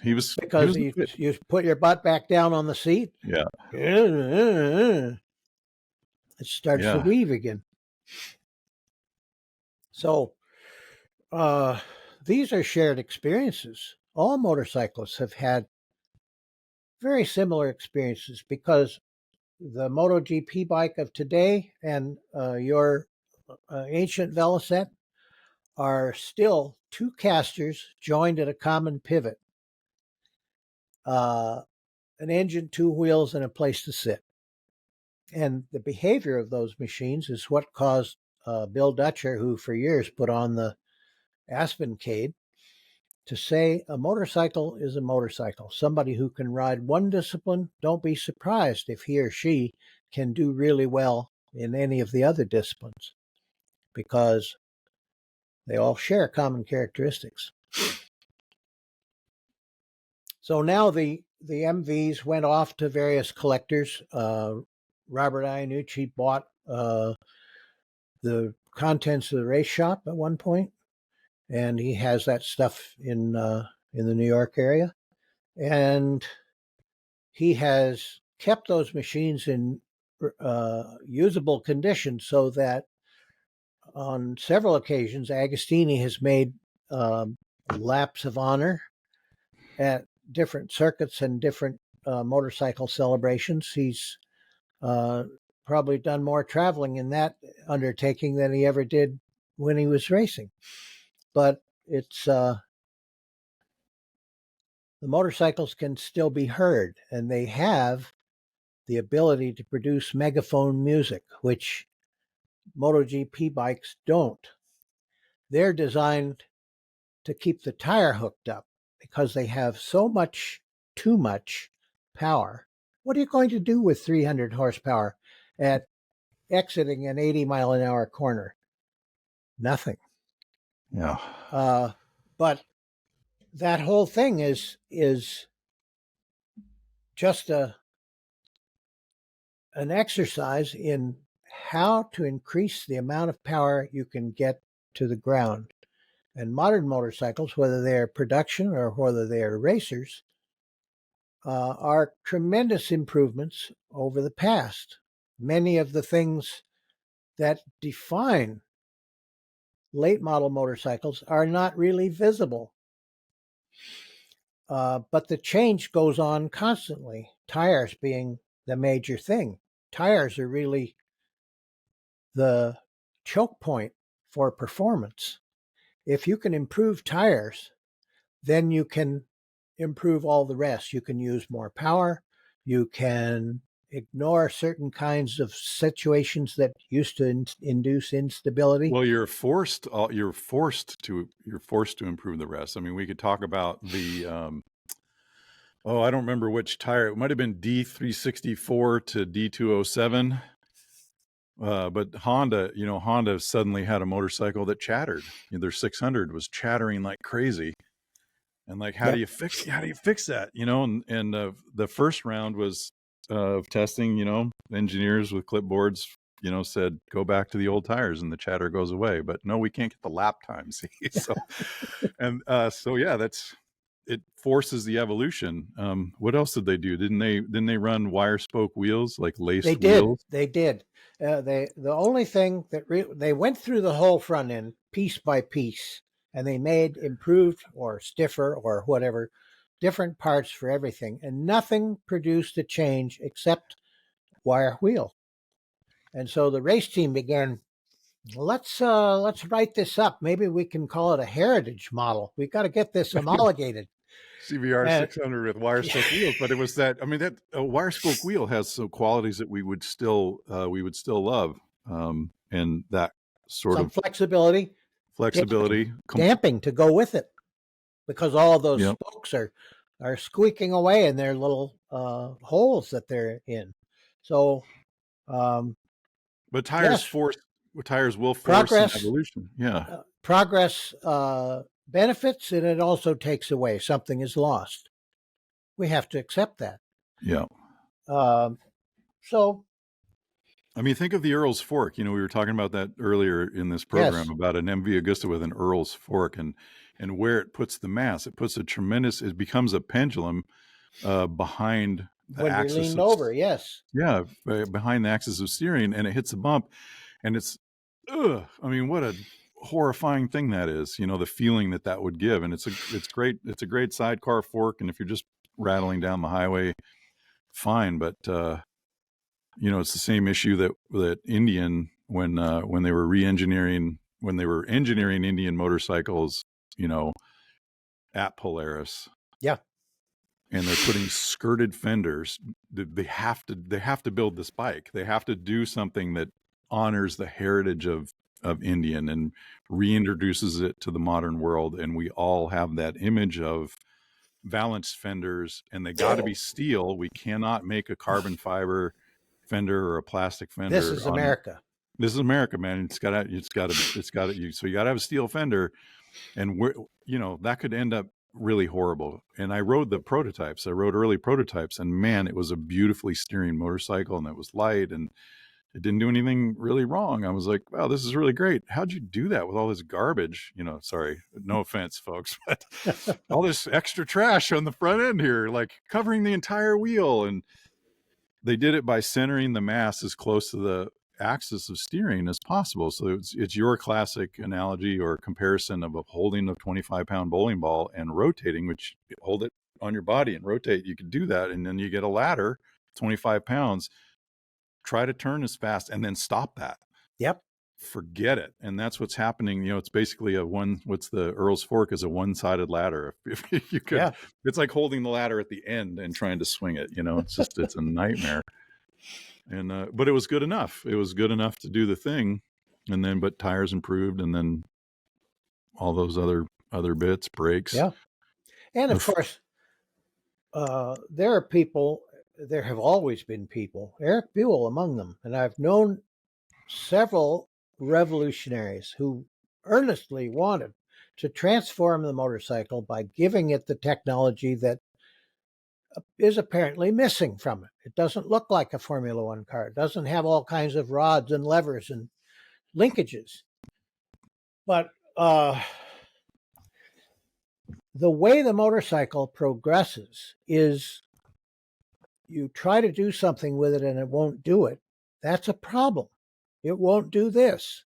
because you put your butt back down on the seat. Yeah, it starts to weave again. So these are shared experiences. All motorcyclists have had very similar experiences because the MotoGP bike of today and your ancient Velocette are still two casters joined at a common pivot, an engine, two wheels, and a place to sit. And the behavior of those machines is what caused Bill Dutcher, who for years put on the Aspencade, to say a motorcycle is a motorcycle. Somebody who can ride one discipline, don't be surprised if he or she can do really well in any of the other disciplines, because they all share common characteristics. So now the MVs went off to various collectors. Robert Iannucci bought the contents of the race shop at one point, and he has that stuff in the New York area. And he has kept those machines in usable condition so that on several occasions, Agustini has made laps of honor at different circuits and different motorcycle celebrations. He's probably done more traveling in that undertaking than he ever did when he was racing. But it's the motorcycles can still be heard, and they have the ability to produce megaphone music, which MotoGP bikes don't. They're designed to keep the tire hooked up because they have too much power. What are you going to do with 300 horsepower at exiting an 80-mile-an-hour corner? Nothing. Yeah. But that whole thing is just an exercise in how to increase the amount of power you can get to the ground. And modern motorcycles, whether they're production or whether they're racers, are tremendous improvements over the past. Many of the things that define late model motorcycles are not really visible. But the change goes on constantly, tires being the major thing. Tires are really the choke point for performance. If you can improve tires, then you can improve all the rest. You can use more power. You can ignore certain kinds of situations that used to induce instability. Well, you're forced to improve the rest. I mean, we could talk about the I don't remember which tire. It might have been D364 to D207. But Honda suddenly had a motorcycle that chattered. Their 600 was chattering like crazy. And like, how do you fix that? And the first round was of testing, engineers with clipboards, said, go back to the old tires and the chatter goes away. But no, we can't get the lap time. See? So, it forces the evolution. What else did they do? Didn't they run wire spoke wheels, like laced wheels? They did. The only thing that they went through the whole front end piece by piece, and they made improved or stiffer or whatever different parts for everything, and nothing produced a change except wire wheel. And so the race team began, let's write this up. Maybe we can call it a heritage model. We've got to get this homologated. CBR 600 with wire spoke wheels, but it was that. I mean, that wire spoke wheel has some qualities that we would still love, and that sort some of flexibility, flexibility. damping to go with it, because all of those Yep. spokes are squeaking away in their little holes that they're in. So, But yes, tires will force an progress evolution. Yeah. progress benefits, and it also takes away. Something is lost. We have to accept that. Yeah. So, I mean, think of the Earl's fork. We were talking about that earlier in this program yes, about an MV Agusta with an Earl's fork and where it puts the mass. It puts it becomes a pendulum behind the when you're axis leaned of, over, yes. yeah, behind the axis of steering, and it hits a bump, and it's, ugh, I mean, what a horrifying thing that is. The feeling that would give, and it's great. It's a great sidecar fork, and if you're just rattling down the highway, fine, but it's the same issue that Indian, when they were engineering Indian motorcycles, at Polaris. Yeah. And they're putting skirted fenders. They have to build this bike. They have to do something that honors the heritage of Indian and reintroduces it to the modern world. And we all have that image of balanced fenders, and they got to be steel. We cannot make a carbon fiber fender or a plastic fender. This is America. This is America, man. So you got to have a steel fender, and that could end up really horrible. And I rode early prototypes, and man, it was a beautifully steering motorcycle, and it was light, and it didn't do anything really wrong. I was like, wow, this is really great. How'd you do that with all this garbage? Sorry, no offense, folks, but all this extra trash on the front end here, like covering the entire wheel. And they did it by centering the mass as close to the axis of steering as possible. So it's your classic analogy or comparison of holding a 25-pound bowling ball and rotating, which hold it on your body and rotate. You can do that, and then you get a ladder, 25 pounds. Try to turn as fast and then stop that. Yep. Forget it. And that's what's happening. It's basically what's the Earl's fork is a one-sided ladder. If you could, yeah. It's like holding the ladder at the end and trying to swing it. It's a nightmare. And but it was good enough. It was good enough to do the thing. And then, but tires improved, and then all those other bits, brakes. Yeah. And of course, there are people. There have always been people, Eric Buell among them, and I've known several revolutionaries who earnestly wanted to transform the motorcycle by giving it the technology that is apparently missing from it. It doesn't look like a Formula One car. It doesn't have all kinds of rods and levers and linkages. But the way the motorcycle progresses is you try to do something with it and it won't do it. That's a problem. It won't do this.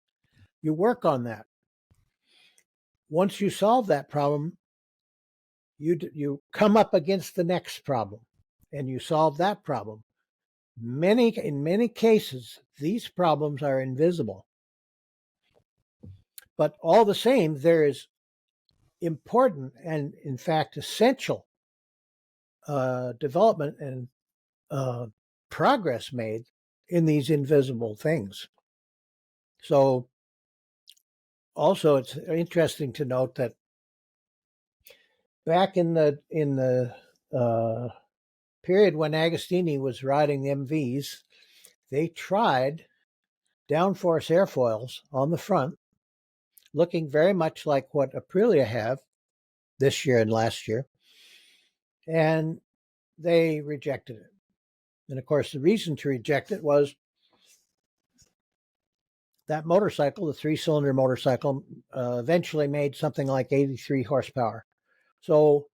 You work on that. Once you solve that problem, you come up against the next problem, and you solve that problem. In many cases, these problems are invisible. But all the same, there is important and, in fact, essential development and progress made in these invisible things. So also it's interesting to note that back in the period when Agustini was riding the MVs, they tried downforce airfoils on the front, looking very much like what Aprilia have this year and last year, and they rejected it. And of course, the reason to reject it was that motorcycle, the 3-cylinder motorcycle, eventually made something like 83 horsepower. So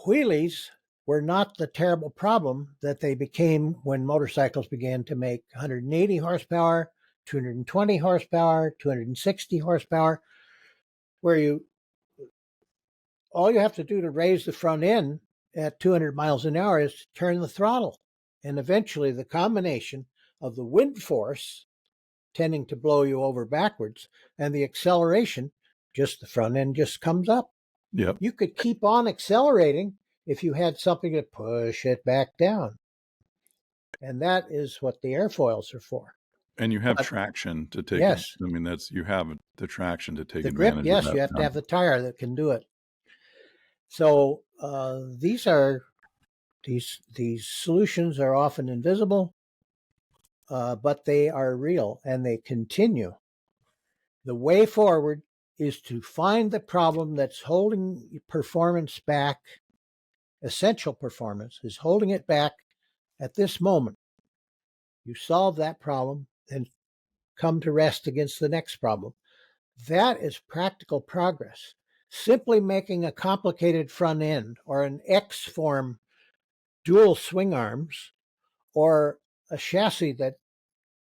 wheelies were not the terrible problem that they became when motorcycles began to make 180 horsepower, 220 horsepower, 260 horsepower, where all you have to do to raise the front end at 200 miles an hour is to turn the throttle. And eventually the combination of the wind force tending to blow you over backwards and the acceleration, just the front end just comes up. Yep. You could keep on accelerating if you had something to push it back down. And that is what the airfoils are for. And you have But traction to take it. yes, I mean, you have the traction to take the grip, advantage of yes, that you have to power. have the tire that can do it. So these solutions are often invisible, but they are real and they continue. The way forward is to find the problem that's holding performance back. Essential performance is holding it back at this moment. You solve that problem and come to rest against the next problem. That is practical progress. Simply making a complicated front end or an X form dual swing arms or a chassis that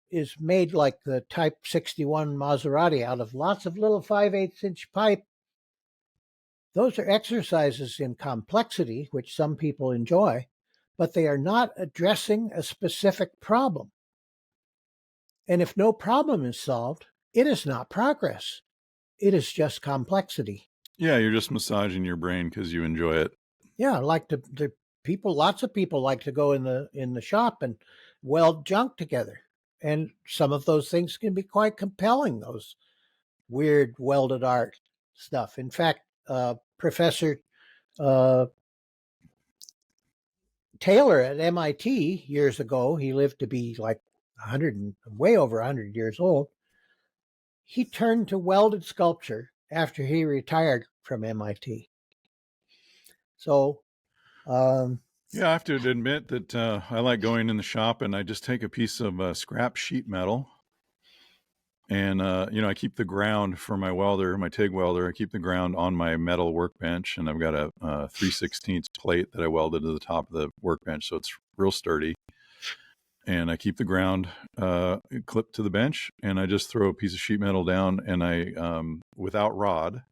is made like the Type 61 Maserati out of lots of little 5/8 inch pipe. Those are exercises in complexity, which some people enjoy, but they are not addressing a specific problem. And if no problem is solved, it is not progress. It is just complexity. Yeah, you're just massaging your brain because you enjoy it. Yeah, like the people. Lots of people like to go in the shop and weld junk together, and some of those things can be quite compelling. Those weird welded art stuff. In fact, Professor uh, Taylor at MIT years ago, he lived to be like 100 and way over 100 years old. He turned to welded sculpture after he retired from MIT. So, Yeah, I have to admit that I like going in the shop and I just take a piece of scrap sheet metal and, I keep the ground for my welder, my TIG welder. I keep the ground on my metal workbench and I've got a 3/16 plate that I welded to the top of the workbench. So it's real sturdy. And I keep the ground clipped to the bench and I just throw a piece of sheet metal down and without rod,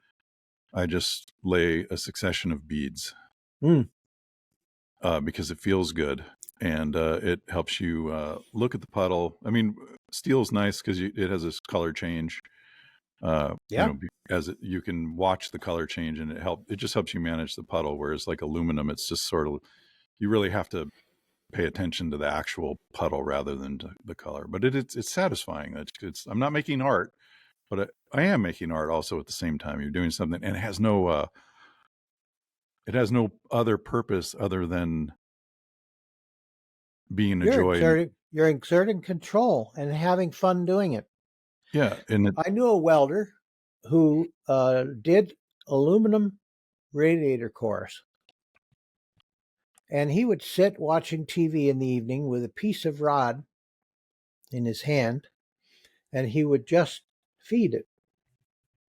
I just lay a succession of beads. Because it feels good and it helps you look at the puddle. I mean, steel is nice because it has this color change. yeah, You can watch the color change and it just helps you manage the puddle. Whereas like aluminum, it's just sort of, you really have to pay attention to the actual puddle rather than to the color. But it's satisfying. I'm not making art, but I am making art also at the same time. You're doing something and it has no other purpose other than being a joy. you're exerting control and having fun doing it. Yeah, and I knew a welder who did aluminum radiator cores, and he would sit watching TV in the evening with a piece of rod in his hand, and he would just feed it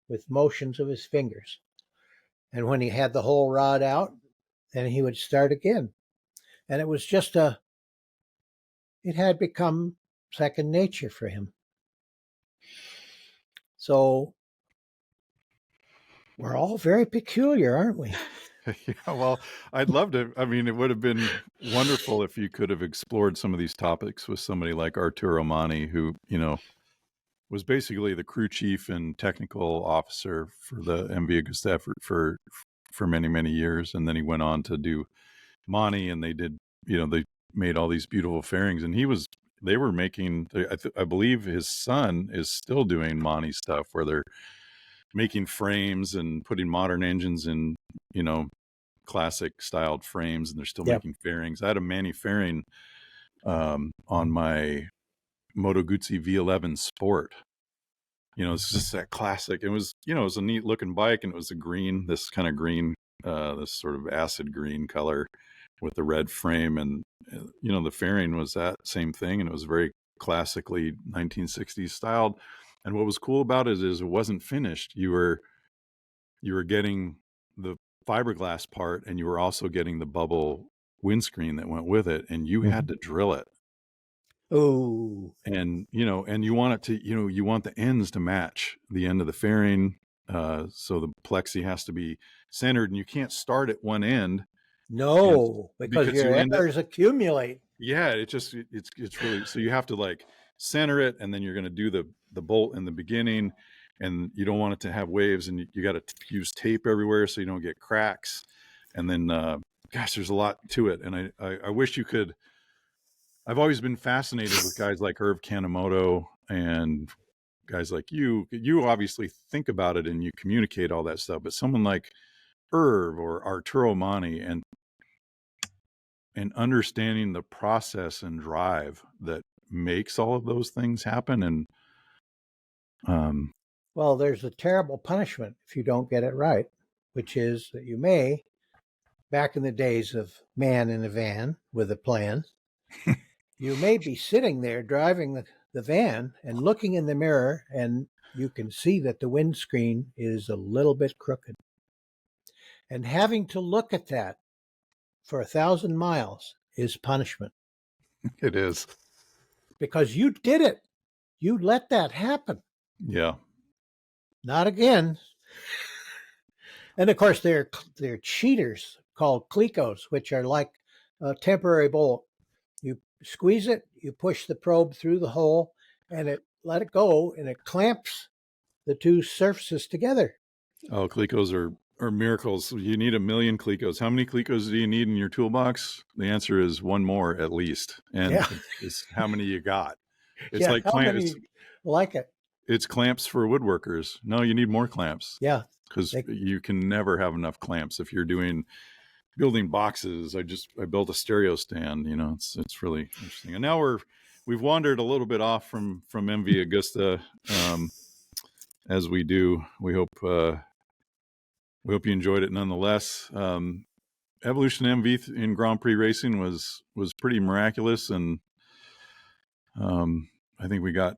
with motions of his fingers. And when he had the whole rod out, then he would start again. And it was it had become second nature for him. So we're all very peculiar, aren't we? yeah, well, I'd love to. I mean, it would have been wonderful if you could have explored some of these topics with somebody like Arturo Mani, who, was basically the crew chief and technical officer for the MV Agusta effort for many, many years. And then he went on to do Mani and they made all these beautiful fairings and they were making, I believe his son is still doing Mani stuff where they're making frames and putting modern engines in, classic styled frames, and they're still Yeah. making fairings. I had a Mani fairing on my Moto Guzzi V11 Sport. It's just that classic. It was a neat looking bike, and it was this kind of green, this sort of acid green color with the red frame, and the fairing was that same thing, and it was very classically 1960s styled. And what was cool about it is it wasn't finished. You were getting the fiberglass part and you were also getting the bubble windscreen that went with it, and you had to drill it. Oh, And you want it to, you want the ends to match the end of the fairing, so the plexi has to be centered, and you can't start at one end no, because because your you end up, errors accumulate. yeah, it's really, so you have to like center it, and then you're going to do the bolt in the beginning, and you don't want it to have waves, and you got to use tape everywhere so you don't get cracks. And then gosh, there's a lot to it, and I wish you could I've always been fascinated with guys like Irv Kanemoto and guys like you. You obviously think about it and you communicate all that stuff, but someone like Irv or Arturo Mani and understanding the process and drive that makes all of those things happen. And well, there's a terrible punishment if you don't get it right, which is that you may, back in the days of man in a van with a plan, you may be sitting there driving the van and looking in the mirror, and you can see that the windscreen is a little bit crooked. And having to look at that for 1,000 miles is punishment. It is. Because you did it. You let that happen. Yeah. Not again. And of course, they're cheaters called Clecos, which are like a temporary bolt. You squeeze it, you push the probe through the hole, and let it go, and it clamps the two surfaces together. Oh, Clecos are miracles. You need 1 million Clecos. How many Clecos do you need in your toolbox? The answer is one more at least. And it's how many you got. It's like clamps. Like it. It's clamps for woodworkers. No, you need more clamps. Yeah. Because you can never have enough clamps if you're building boxes. I built a stereo stand, it's really interesting. And now we've wandered a little bit off from MV Agusta, as we do. We hope you enjoyed it nonetheless. Evolution MV in Grand Prix racing was pretty miraculous, and I think we got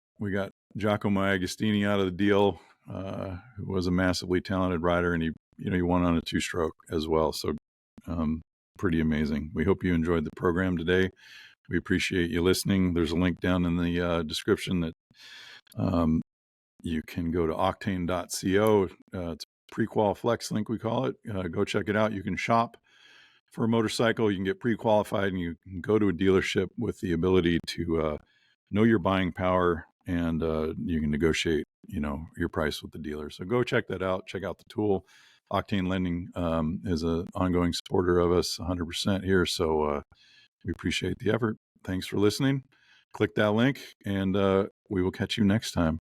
Giacomo Agustini out of the deal, who was a massively talented rider, and he won on a 2-stroke as well. So pretty amazing. We hope you enjoyed the program today. We appreciate you listening. There's a link down in the description that you can go to octane.co. It's Prequal Flex link, we call it. Go check it out. You can shop for a motorcycle. You can get pre-qualified, and you can go to a dealership with the ability to know your buying power, and you can negotiate, your price with the dealer. So go check that out. Check out the tool. Octane Lending is an ongoing supporter of us 100% here. So we appreciate the effort. Thanks for listening. Click that link, and we will catch you next time.